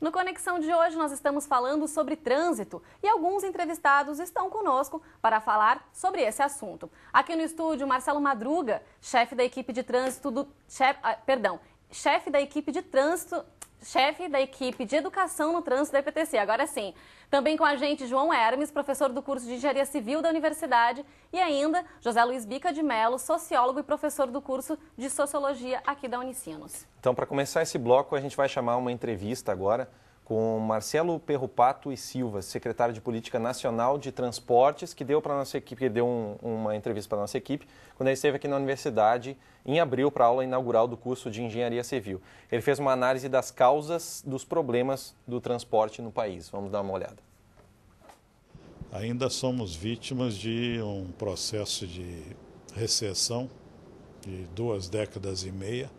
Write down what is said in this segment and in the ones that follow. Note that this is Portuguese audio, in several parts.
No Conexão de hoje nós estamos falando sobre trânsito e alguns entrevistados estão conosco para falar sobre esse assunto. Aqui no estúdio, Marcelo Madruga, chefe da equipe de Educação no Trânsito da EPTC, agora sim. Também com a gente João Hermes, professor do curso de Engenharia Civil da Universidade, e ainda José Luiz Bica de Mello, sociólogo e professor do curso de Sociologia aqui da Unicinos. Então, para começar esse bloco, a gente vai chamar uma entrevista agora com Marcelo Perrupato e Silva, secretário de Política Nacional de Transportes, que deu para nossa equipe, uma entrevista para a nossa equipe, quando ele esteve aqui na universidade em abril para a aula inaugural do curso de Engenharia Civil. Ele fez uma análise das causas dos problemas do transporte no país. Vamos dar uma olhada. Ainda somos vítimas de um processo de recessão de 2 décadas e meia,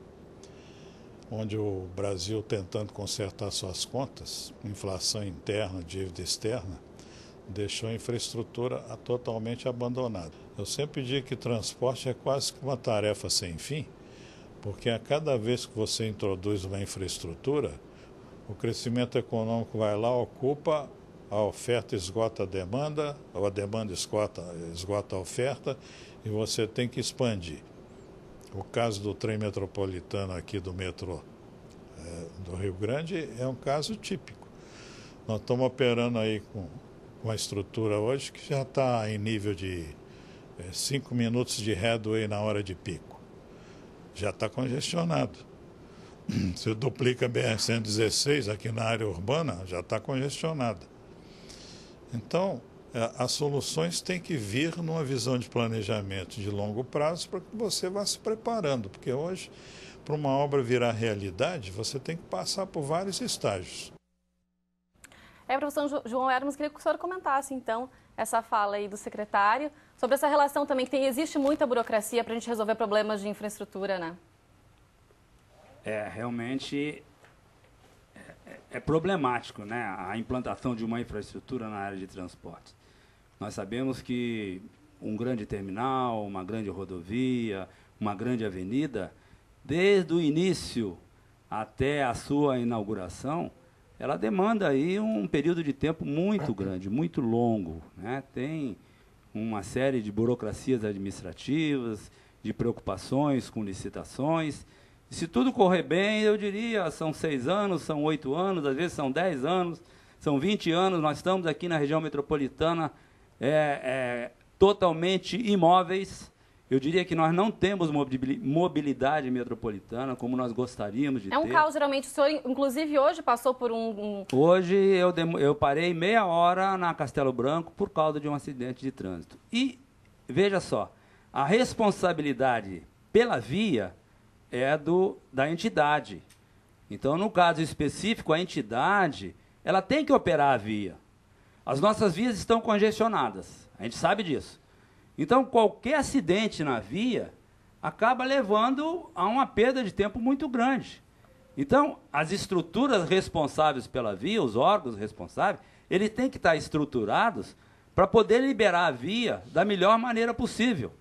onde o Brasil, tentando consertar suas contas, inflação interna, dívida externa, deixou a infraestrutura totalmente abandonada. Eu sempre digo que transporte é quase que uma tarefa sem fim, porque a cada vez que você introduz uma infraestrutura, o crescimento econômico vai lá, ocupa, a oferta esgota a demanda, ou a demanda esgota a oferta, e você tem que expandir. O caso do trem metropolitano aqui do metrô do Rio Grande é um caso típico. Nós estamos operando aí com uma estrutura hoje que já está em nível de 5 minutos de headway na hora de pico. Já está congestionado. Você duplica a BR-116 aqui na área urbana, já está congestionada. Então, as soluções têm que vir numa visão de planejamento de longo prazo para que você vá se preparando, porque hoje, para uma obra virar realidade, você tem que passar por vários estágios. Professor João Hermes, queria que o senhor comentasse, então, essa fala aí do secretário, sobre essa relação também, que existe muita burocracia para a gente resolver problemas de infraestrutura, né? Realmente é problemático, né, a implantação de uma infraestrutura na área de transporte. Nós sabemos que um grande terminal, uma grande rodovia, uma grande avenida, desde o início até a sua inauguração, ela demanda aí um período de tempo muito grande, muito longo, né? Tem uma série de burocracias administrativas, de preocupações com licitações. Se tudo correr bem, eu diria, são 6 anos, são 8 anos, às vezes são 10 anos, são 20 anos. Nós estamos aqui na região metropolitana totalmente imóveis. Eu diria que nós não temos mobilidade metropolitana como nós gostaríamos de ter. É um caos, geralmente. O senhor, inclusive, hoje passou por Hoje eu parei meia hora na Castelo Branco por causa de um acidente de trânsito. E, veja só, a responsabilidade pela via é da entidade. Então, no caso específico, a entidade ela tem que operar a via. As nossas vias estão congestionadas, a gente sabe disso. Então, qualquer acidente na via acaba levando a uma perda de tempo muito grande. Então, as estruturas responsáveis pela via, os órgãos responsáveis, eles têm que estar estruturados para poder liberar a via da melhor maneira possível,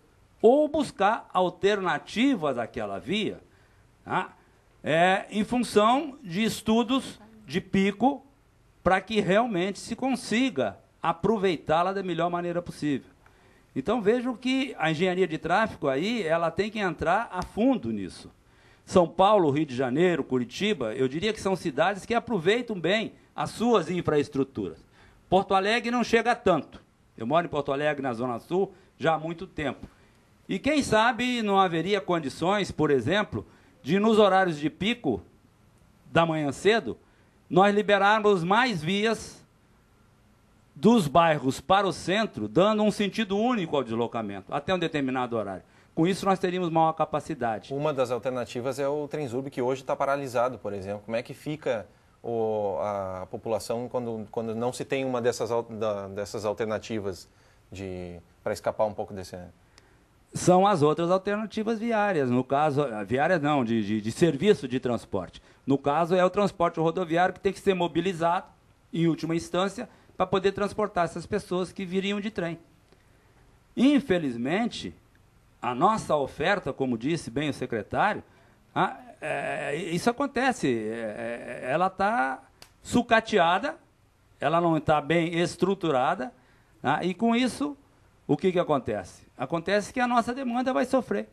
ou buscar alternativas àquela via, tá? Em função de estudos de pico, para que realmente se consiga aproveitá-la da melhor maneira possível. Então, vejam que a engenharia de tráfego aí, ela tem que entrar a fundo nisso. São Paulo, Rio de Janeiro, Curitiba, eu diria que são cidades que aproveitam bem as suas infraestruturas. Porto Alegre não chega tanto. Eu moro em Porto Alegre, na Zona Sul, já há muito tempo. E quem sabe não haveria condições, por exemplo, de nos horários de pico da manhã cedo, nós liberarmos mais vias dos bairros para o centro, dando um sentido único ao deslocamento, até um determinado horário. Com isso, nós teríamos maior capacidade. Uma das alternativas é o Transurb, que hoje está paralisado, por exemplo. Como é que fica a população quando não se tem uma dessas alternativas para escapar um pouco desse... São as outras alternativas viárias, no caso, viárias não, de serviço de transporte. No caso, é o transporte rodoviário que tem que ser mobilizado, em última instância, para poder transportar essas pessoas que viriam de trem. Infelizmente, a nossa oferta, como disse bem o secretário, isso acontece, ela está sucateada, ela não está bem estruturada, né? E com isso, o que acontece? Acontece que a nossa demanda vai sofrer,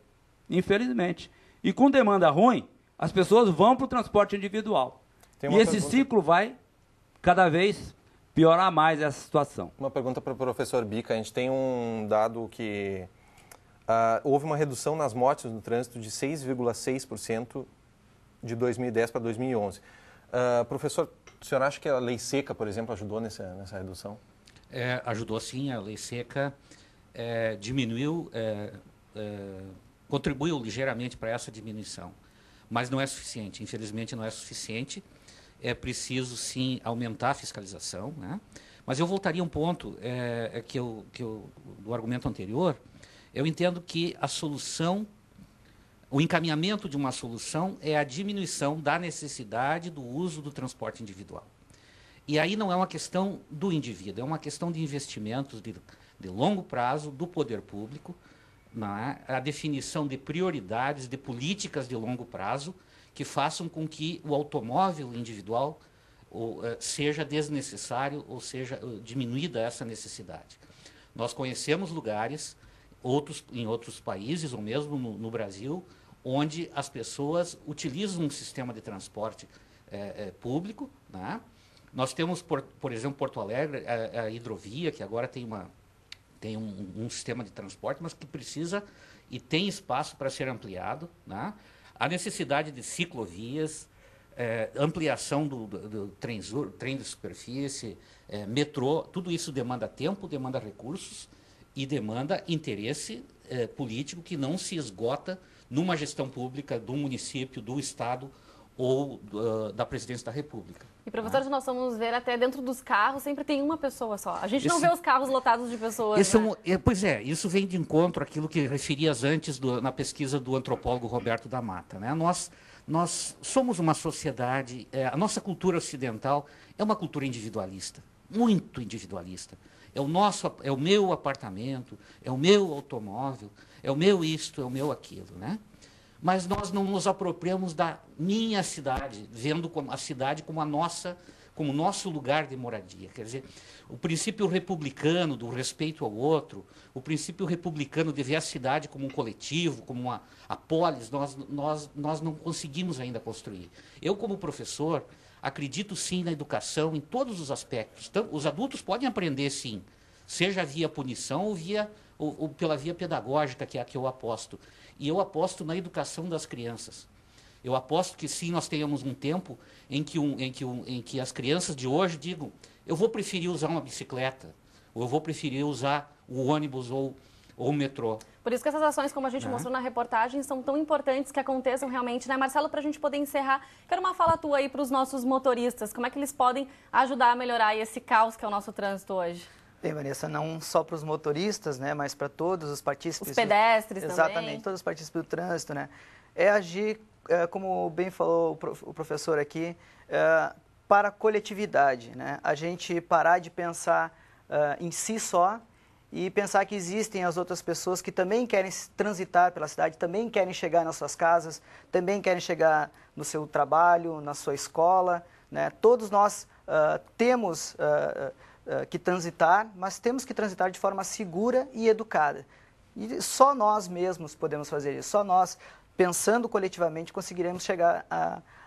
infelizmente. E com demanda ruim, as pessoas vão para o transporte individual. E esse ciclo vai cada vez piorar mais essa situação. Uma pergunta para o professor Bica. A gente tem um dado que houve uma redução nas mortes no trânsito de 6,6% de 2010 para 2011. Professor, o senhor acha que a lei seca, por exemplo, ajudou nessa redução? Ajudou sim, a lei seca diminuiu, contribuiu ligeiramente para essa diminuição, mas não é suficiente, infelizmente não é suficiente. É preciso sim aumentar a fiscalização, né? Mas eu voltaria a um ponto do argumento anterior. Eu entendo que a solução, o encaminhamento de uma solução é a diminuição da necessidade do uso do transporte individual. E aí não é uma questão do indivíduo, é uma questão de investimentos de longo prazo do poder público, né? A definição de prioridades, de políticas de longo prazo que façam com que o automóvel individual seja desnecessário, ou seja, diminuída essa necessidade. Nós conhecemos lugares, em outros países, ou mesmo no Brasil, onde as pessoas utilizam um sistema de transporte público, né? Nós temos, por exemplo, Porto Alegre, a hidrovia, que agora tem um sistema de transporte, mas que precisa e tem espaço para ser ampliado, né? A necessidade de ciclovias, ampliação do trem de superfície, metrô, tudo isso demanda tempo, demanda recursos e demanda interesse político que não se esgota numa gestão pública do município, do Estado ou da Presidência da República. E, professor, nós vamos ver até dentro dos carros, sempre tem uma pessoa só. A gente não vê os carros lotados de pessoas. Né? Pois é, isso vem de encontro àquilo que referias antes na pesquisa do antropólogo Roberto da Mata, né? Nós somos uma sociedade, a nossa cultura ocidental é uma cultura individualista, muito individualista. É o meu apartamento, é o meu automóvel, é o meu isto, é o meu aquilo, né? Mas nós não nos apropriamos da minha cidade, vendo a cidade como o nosso lugar de moradia. Quer dizer, o princípio republicano do respeito ao outro, o princípio republicano de ver a cidade como um coletivo, como a polis, nós não conseguimos ainda construir. Eu, como professor, acredito sim na educação em todos os aspectos. Então, os adultos podem aprender sim, seja via punição ou pela via pedagógica, que é a que eu aposto. E eu aposto na educação das crianças. Eu aposto que sim, nós tenhamos um tempo em que as crianças de hoje digam: eu vou preferir usar uma bicicleta, ou eu vou preferir usar o ônibus ou o metrô. Por isso que essas ações, como a gente mostrou na reportagem, são tão importantes que aconteçam realmente, né, Marcelo? Para a gente poder encerrar, quero uma fala tua aí para os nossos motoristas. Como é que eles podem ajudar a melhorar esse caos que é o nosso trânsito hoje? Bem, Vanessa, não só para os motoristas, né, mas para todos os partícipes. Os pedestres também. Exatamente, todos os partícipes do trânsito, né? É agir, como bem falou o professor aqui, para a coletividade, né? A gente parar de pensar em si só e pensar que existem as outras pessoas que também querem transitar pela cidade, também querem chegar nas suas casas, também querem chegar no seu trabalho, na sua escola, né? Todos nós temos que transitar, mas temos que transitar de forma segura e educada. E só nós mesmos podemos fazer isso, só nós, pensando coletivamente, conseguiremos chegar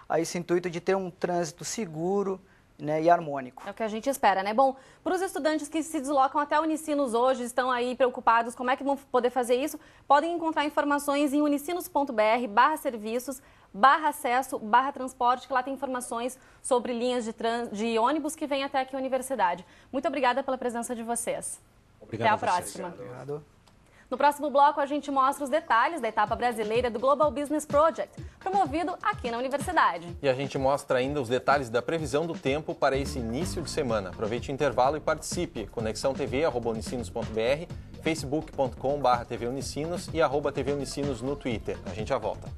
a esse intuito de ter um trânsito seguro, né, e harmônico. É o que a gente espera, né? Bom, para os estudantes que se deslocam até a Unicinos hoje, estão aí preocupados como é que vão poder fazer isso, podem encontrar informações em unicinos.br/serviços, /acesso, /transporte, que lá tem informações sobre linhas de ônibus que vêm até aqui a universidade. Muito obrigada pela presença de vocês. Obrigado. Até a próxima. Obrigado. No próximo bloco, a gente mostra os detalhes da etapa brasileira do Global Business Project, promovido aqui na universidade. E a gente mostra ainda os detalhes da previsão do tempo para esse início de semana. Aproveite o intervalo e participe. Conexão TV, @unicinos.br, facebook.com/tvunicinos e @tvunicinos no Twitter. A gente já volta.